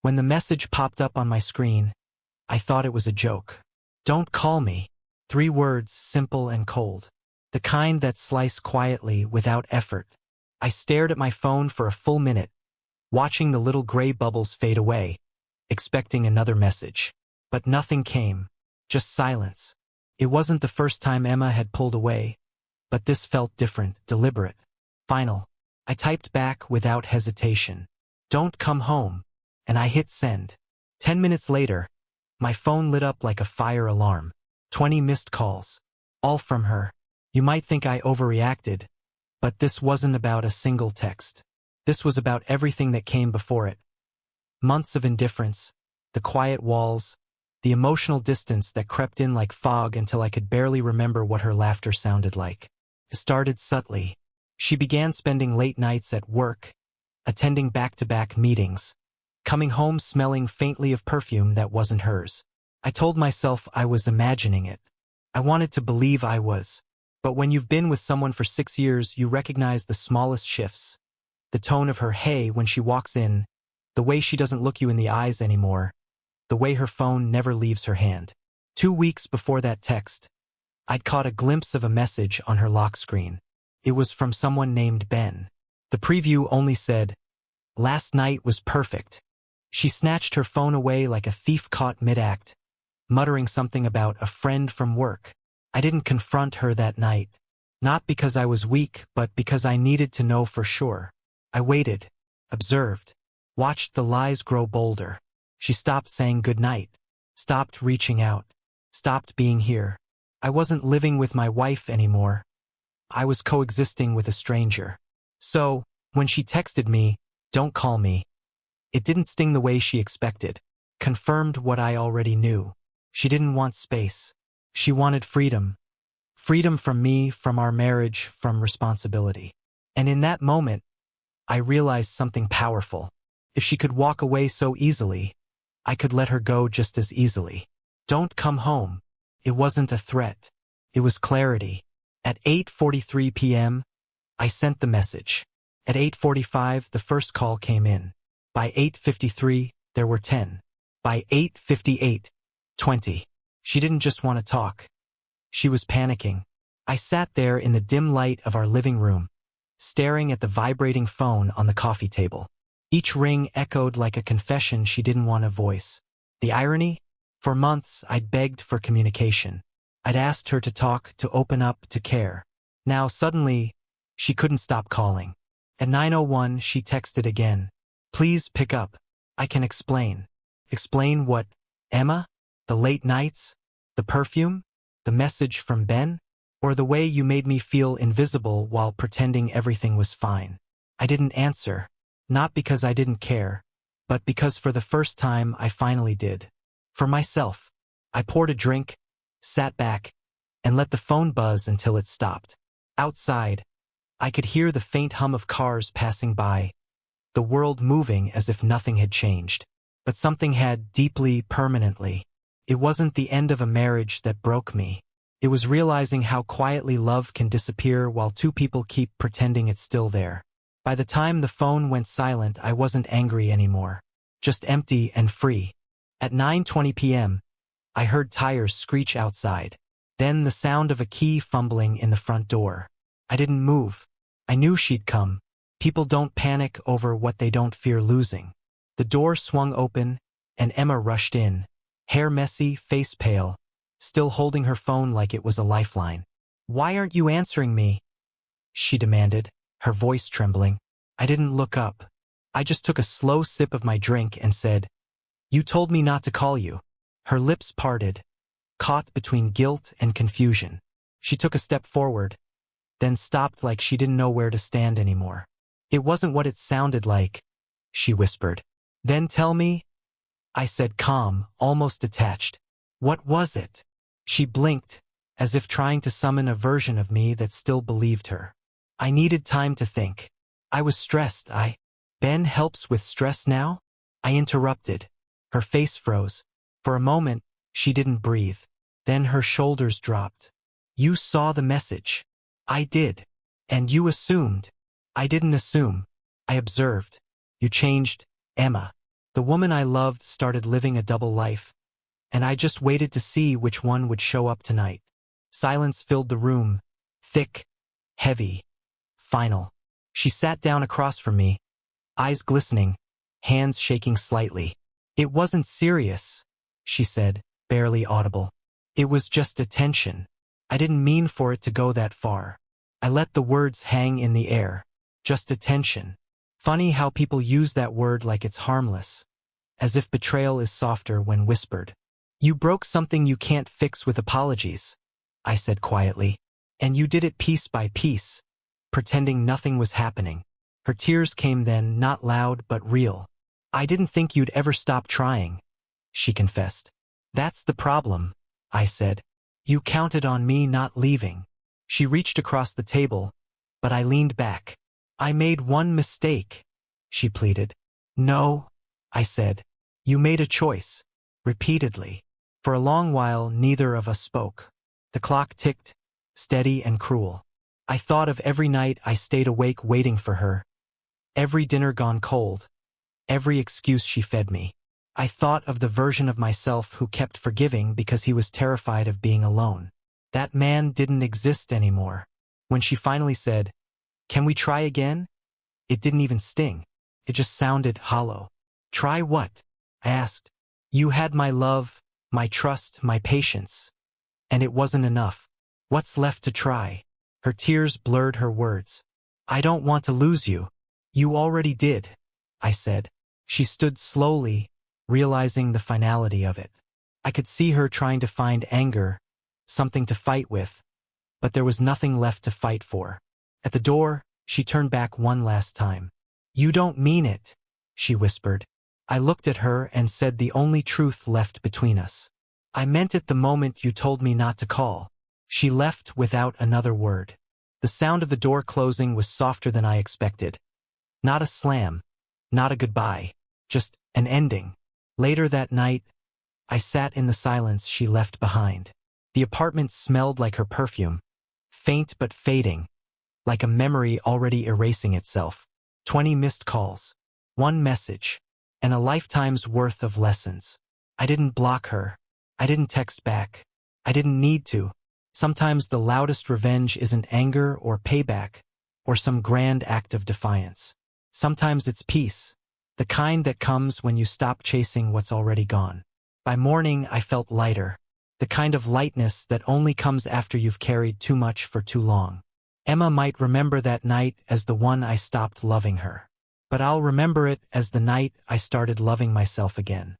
When the message popped up on my screen, I thought it was a joke. Don't call me. 3 words, simple and cold. The kind that slice quietly without effort. I stared at my phone for a full minute, watching the little gray bubbles fade away, expecting another message. But nothing came. Just silence. It wasn't the first time Emma had pulled away, but this felt different, deliberate. Final. I typed back without hesitation. Don't come home. And I hit send. 10 minutes later, my phone lit up like a fire alarm. 20 missed calls. All from her. You might think I overreacted, but this wasn't about a single text. This was about everything that came before it. Months of indifference, the quiet walls, the emotional distance that crept in like fog until I could barely remember what her laughter sounded like. It started subtly. She began spending late nights at work, attending back-to-back meetings, coming home smelling faintly of perfume that wasn't hers. I told myself I was imagining it. I wanted to believe I was. But when you've been with someone for 6 years, you recognize the smallest shifts. The tone of her hey when she walks in, the way she doesn't look you in the eyes anymore, the way her phone never leaves her hand. 2 weeks before that text, I'd caught a glimpse of a message on her lock screen. It was from someone named Ben. The preview only said, "Last night was perfect." She snatched her phone away like a thief caught mid-act, muttering something about a friend from work. I didn't confront her that night. Not because I was weak, but because I needed to know for sure. I waited, observed, watched the lies grow bolder. She stopped saying goodnight, stopped reaching out, stopped being here. I wasn't living with my wife anymore. I was coexisting with a stranger. So, when she texted me, "Don't call me," it didn't sting the way she expected. Confirmed what I already knew. She didn't want space. She wanted freedom. Freedom from me, from our marriage, from responsibility. And in that moment, I realized something powerful. If she could walk away so easily, I could let her go just as easily. Don't come home. It wasn't a threat. It was clarity. At 8:43 p.m., I sent the message. At 8:45, the first call came in. By 8:53, there were 10. By 8:58, 20. She didn't just want to talk. She was panicking. I sat there in the dim light of our living room, staring at the vibrating phone on the coffee table. Each ring echoed like a confession she didn't want to voice. The irony? For months, I'd begged for communication. I'd asked her to talk, to open up, to care. Now, suddenly, she couldn't stop calling. At 9:01, she texted again. "Please pick up. I can explain." Explain what? Emma? The late nights? The perfume? The message from Ben? Or the way you made me feel invisible while pretending everything was fine? I didn't answer. Not because I didn't care, but because for the first time I finally did. For myself. I poured a drink, sat back, and let the phone buzz until it stopped. Outside, I could hear the faint hum of cars passing by, the world moving as if nothing had changed. But something had, deeply, permanently. It wasn't the end of a marriage that broke me. It was realizing how quietly love can disappear while two people keep pretending it's still there. By the time the phone went silent, I wasn't angry anymore. Just empty and free. At 9:20 p.m., I heard tires screech outside. Then the sound of a key fumbling in the front door. I didn't move. I knew she'd come. People don't panic over what they don't fear losing. The door swung open, and Emma rushed in. Hair messy, face pale, still holding her phone like it was a lifeline. "Why aren't you answering me?" she demanded, her voice trembling. I didn't look up. I just took a slow sip of my drink and said, "You told me not to call you." Her lips parted, caught between guilt and confusion. She took a step forward, then stopped like she didn't know where to stand anymore. "It wasn't what it sounded like," she whispered. "Then tell me," I said, calm, almost detached. "What was it?" She blinked, as if trying to summon a version of me that still believed her. I needed time to think. I was stressed. Ben helps with stress now? I interrupted. Her face froze. For a moment, she didn't breathe. Then her shoulders dropped. "You saw the message." "I did. And you assumed." "I didn't assume. I observed. You changed, Emma." The woman I loved started living a double life, and I just waited to see which one would show up tonight. Silence filled the room, thick, heavy, final. She sat down across from me, eyes glistening, hands shaking slightly. "It wasn't serious," she said, barely audible. "It was just a tension. I didn't mean for it to go that far." I let the words hang in the air. Just a tension. Funny how people use that word like it's harmless, as if betrayal is softer when whispered. "You broke something you can't fix with apologies," I said quietly. "And you did it piece by piece, pretending nothing was happening." Her tears came then, not loud but real. "I didn't think you'd ever stop trying," she confessed. "That's the problem," I said. "You counted on me not leaving." She reached across the table, but I leaned back. "I made one mistake," she pleaded. "No," I said. "You made a choice." Repeatedly. For a long while, neither of us spoke. The clock ticked, steady and cruel. I thought of every night I stayed awake waiting for her, every dinner gone cold, every excuse she fed me. I thought of the version of myself who kept forgiving because he was terrified of being alone. That man didn't exist anymore. When she finally said, "Can we try again?" it didn't even sting. It just sounded hollow. "Try what?" I asked. "You had my love, my trust, my patience. And it wasn't enough. What's left to try?" Her tears blurred her words. "I don't want to lose you." "You already did," I said. She stood slowly, realizing the finality of it. I could see her trying to find anger, something to fight with, but there was nothing left to fight for. At the door, she turned back one last time. "You don't mean it," she whispered. I looked at her and said the only truth left between us. "I meant it the moment you told me not to call." She left without another word. The sound of the door closing was softer than I expected. Not a slam, not a goodbye, just an ending. Later that night, I sat in the silence she left behind. The apartment smelled like her perfume, faint but fading, like a memory already erasing itself. 20 missed calls, one message, and a lifetime's worth of lessons. I didn't block her. I didn't text back. I didn't need to. Sometimes the loudest revenge isn't anger or payback or some grand act of defiance. Sometimes it's peace, the kind that comes when you stop chasing what's already gone. By morning, I felt lighter, the kind of lightness that only comes after you've carried too much for too long. Emma might remember that night as the one I stopped loving her, but I'll remember it as the night I started loving myself again.